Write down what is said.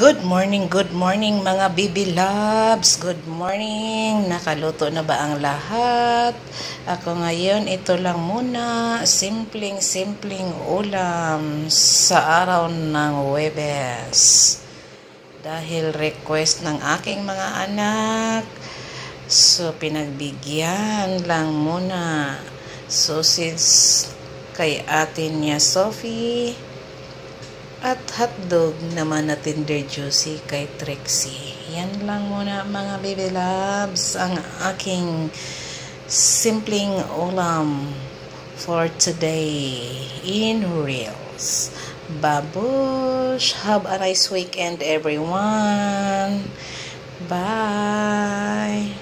Good morning mga baby loves. Good morning. Nakaluto na ba ang lahat? Ako ngayon, ito lang muna. Simpleng ulam sa araw ng Huwebes. Dahil request ng aking mga anak. So, pinagbigyan lang muna. Sausage kay atin niya Sophie. At hotdog naman na Tender Juicy kay Trixie. Yan lang muna mga baby loves ang aking simpleng ulam for today in Reels. Babush! Have a nice weekend everyone! Bye!